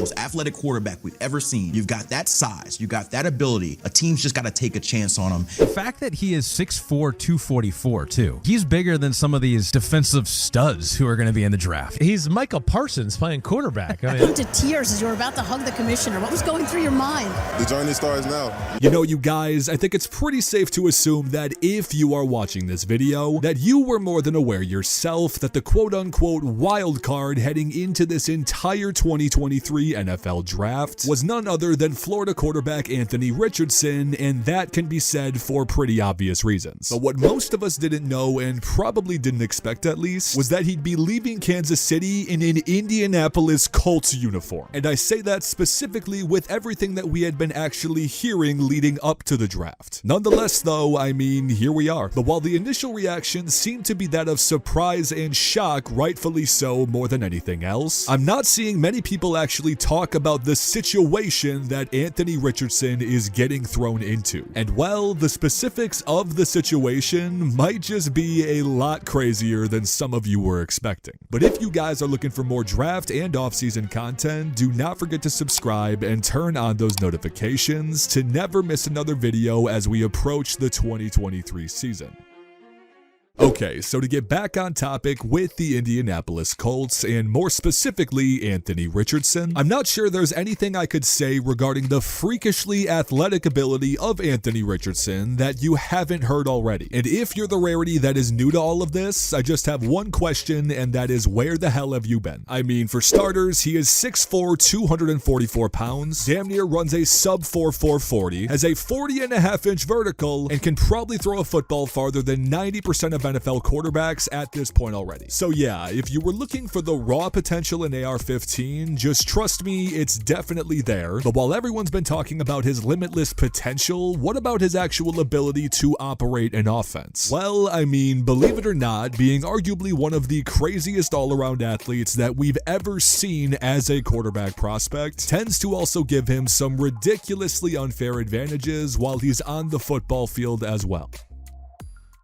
most athletic quarterback we've ever seen. You've got that size, you got that ability. A team's just got to take a chance on him. The fact that he is 6'4", 244 too. He's bigger than some of these defensive studs who are going to be in the draft. He's Michael Parsons playing quarterback. I came to tears as you were about to hug the commissioner. What was going through your mind? The journey starts now. You know, you guys, I think it's pretty safe to assume that if you are watching this video, that you were more than aware yourself that the quote-unquote wild card heading into this entire 2023 NFL draft was none other than Florida quarterback Anthony Richardson, and that can be said for pretty obvious reasons. But what most of us didn't know, and probably didn't expect at least, was that he'd be leaving Kansas City in an Indianapolis Colts uniform. And I say that specifically with everything that we had been actually hearing leading up to the draft. Nonetheless though, I mean, here we are. But while the initial reaction seemed to be that of surprise and shock, rightfully so more than anything else, I'm not seeing many people actually talk about the situation that Anthony Richardson is getting thrown into. And well, the specifics of the situation might just be a lot crazier than some of you were expecting. But if you guys are looking for more draft and off-season content, do not forget to subscribe and turn on those notifications to never miss another video as we approach the 2023 season. Okay, so to get back on topic with the Indianapolis Colts, and more specifically Anthony Richardson, I'm not sure there's anything I could say regarding the freakishly athletic ability of Anthony Richardson that you haven't heard already. And if you're the rarity that is new to all of this, I just have one question, and that is, where the hell have you been? I mean, for starters, he is 6'4", 244 pounds, damn near runs a sub-4 440, has a 40.5-inch vertical, and can probably throw a football farther than 90% of NFL quarterbacks at this point already. So yeah, if you were looking for the raw potential in AR-15, just trust me, it's definitely there. But while everyone's been talking about his limitless potential, what about his actual ability to operate an offense? Well, I mean, believe it or not, being arguably one of the craziest all-around athletes that we've ever seen as a quarterback prospect tends to also give him some ridiculously unfair advantages while he's on the football field as well.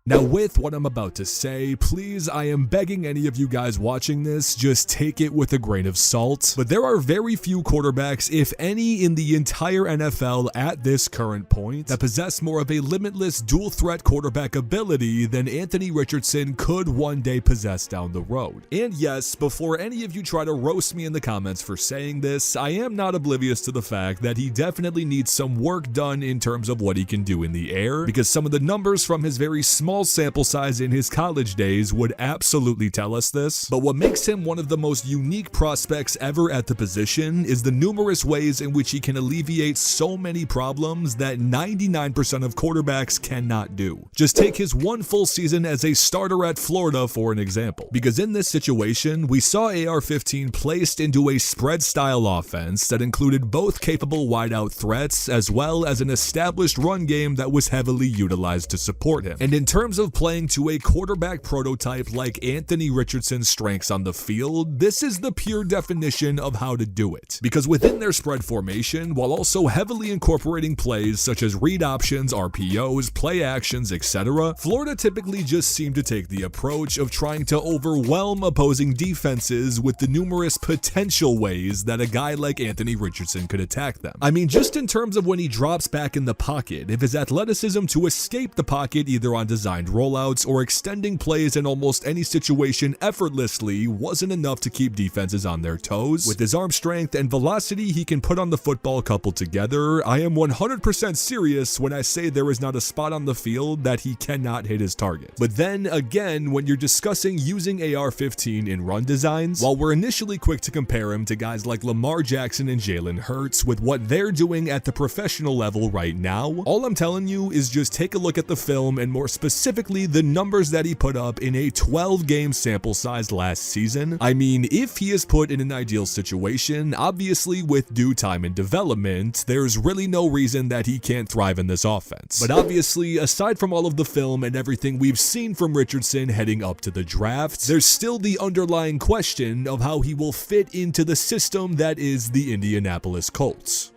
Now with what I'm about to say, please, I am begging any of you guys watching this, just take it with a grain of salt. But there are very few quarterbacks, if any, in the entire NFL at this current point that possess more of a limitless dual threat quarterback ability than Anthony Richardson could one day possess down the road. And yes, before any of you try to roast me in the comments for saying this, I am not oblivious to the fact that he definitely needs some work done in terms of what he can do in the air, because some of the numbers from his very small sample size in his college days would absolutely tell us this. But what makes him one of the most unique prospects ever at the position is the numerous ways in which he can alleviate so many problems that 99% of quarterbacks cannot do. Just take his one full season as a starter at Florida for an example, because in this situation we saw AR-15 placed into a spread style offense that included both capable wideout threats as well as an established run game that was heavily utilized to support him. And in terms of playing to a quarterback prototype like Anthony Richardson's strengths on the field, this is the pure definition of how to do it. Because within their spread formation, while also heavily incorporating plays such as read options, RPOs, play actions, etc., Florida typically just seemed to take the approach of trying to overwhelm opposing defenses with the numerous potential ways that a guy like Anthony Richardson could attack them. I mean, just in terms of when he drops back in the pocket, if his athleticism to escape the pocket either on designed rollouts or extending plays in almost any situation effortlessly wasn't enough to keep defenses on their toes, with his arm strength and velocity he can put on the football coupled together, I am 100% serious when I say there is not a spot on the field that he cannot hit his target. But then again, when you're discussing using AR-15 in run designs, while we're initially quick to compare him to guys like Lamar Jackson and Jalen Hurts with what they're doing at the professional level right now, all I'm telling you is just take a look at the film, and more specifically the numbers that he put up in a 12-game sample size last season. I mean, if he is put in an ideal situation, obviously with due time and development, there's really no reason that he can't thrive in this offense. But obviously, aside from all of the film and everything we've seen from Richardson heading up to the draft, there's still the underlying question of how he will fit into the system that is the Indianapolis Colts.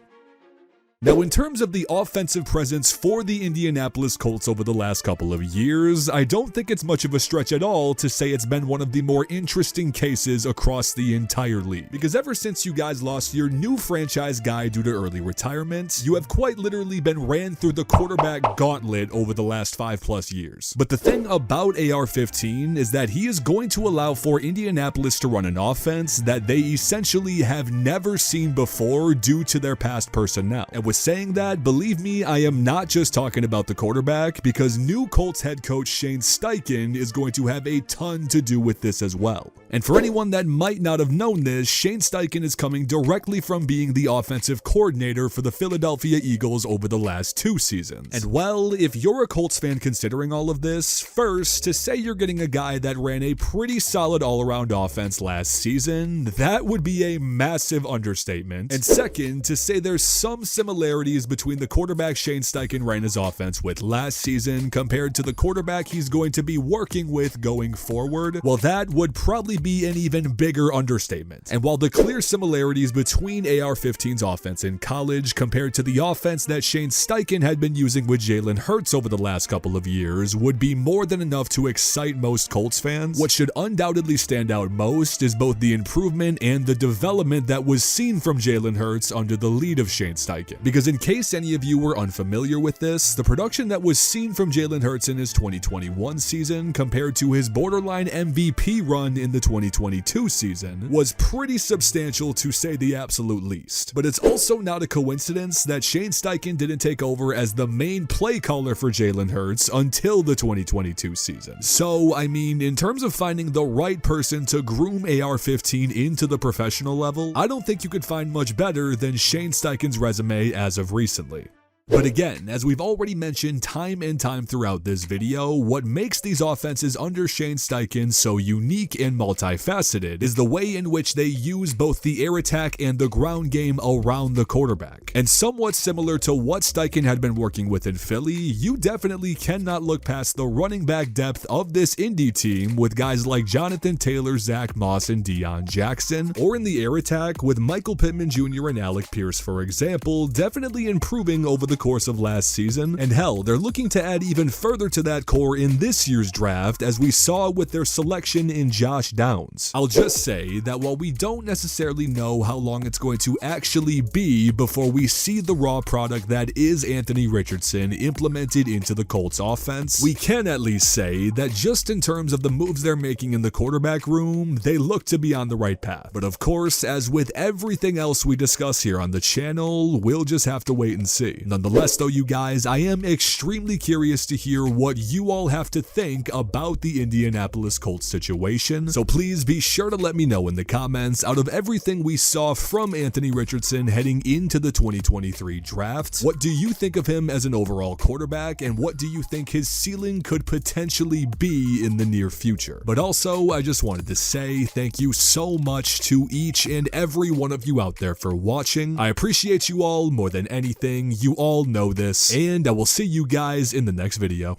Now, in terms of the offensive presence for the Indianapolis Colts over the last couple of years, I don't think it's much of a stretch at all to say it's been one of the more interesting cases across the entire league. Because ever since you guys lost your new franchise guy due to early retirement, you have quite literally been ran through the quarterback gauntlet over the last 5+ years. But the thing about AR-15 is that he is going to allow for Indianapolis to run an offense that they essentially have never seen before due to their past personnel. And with saying that, believe me, I am not just talking about the quarterback, because new Colts head coach Shane Steichen is going to have a ton to do with this as well. And for anyone that might not have known this, Shane Steichen is coming directly from being the offensive coordinator for the Philadelphia Eagles over the last 2 seasons. And well, if you're a Colts fan considering all of this, first, to say you're getting a guy that ran a pretty solid all-around offense last season, that would be a massive understatement. And second, to say there's some similarities between the quarterback Shane Steichen ran his offense with last season compared to the quarterback he's going to be working with going forward, well, that would probably be an even bigger understatement. And while the clear similarities between AR-15's offense in college compared to the offense that Shane Steichen had been using with Jalen Hurts over the last couple of years would be more than enough to excite most Colts fans, what should undoubtedly stand out most is both the improvement and the development that was seen from Jalen Hurts under the lead of Shane Steichen. Because in case any of you were unfamiliar with this, the production that was seen from Jalen Hurts in his 2021 season compared to his borderline MVP run in the 2022 season was pretty substantial, to say the absolute least. But it's also not a coincidence that Shane Steichen didn't take over as the main play caller for Jalen Hurts until the 2022 season. So, I mean, in terms of finding the right person to groom AR-15 into the professional level, I don't think you could find much better than Shane Steichen's resume as of recently. But again, as we've already mentioned time and time throughout this video, what makes these offenses under Shane Steichen so unique and multifaceted is the way in which they use both the air attack and the ground game around the quarterback. And somewhat similar to what Steichen had been working with in Philly, you definitely cannot look past the running back depth of this Indy team with guys like Jonathan Taylor, Zack Moss, and Deon Jackson, or in the air attack with Michael Pittman Jr. and Alec, for example, definitely improving over the course of last season. And hell, they're looking to add even further to that core in this year's draft, as we saw with their selection in Josh Downs. I'll just say that while we don't necessarily know how long it's going to actually be before we see the raw product that is Anthony Richardson implemented into the Colts offense, we can at least say that just in terms of the moves they're making in the quarterback room, they look to be on the right path. But of course, as with everything else we discuss here on the channel, we'll just have to wait and see. Nonetheless though, you guys, I am extremely curious to hear what you all have to think about the Indianapolis Colts situation, so please be sure to let me know in the comments, out of everything we saw from Anthony Richardson heading into the 2023 draft, what do you think of him as an overall quarterback, and what do you think his ceiling could potentially be in the near future? But also, I just wanted to say thank you so much to each and every one of you out there for watching. I appreciate you all more than anything. You all know this, and I will see you guys in the next video.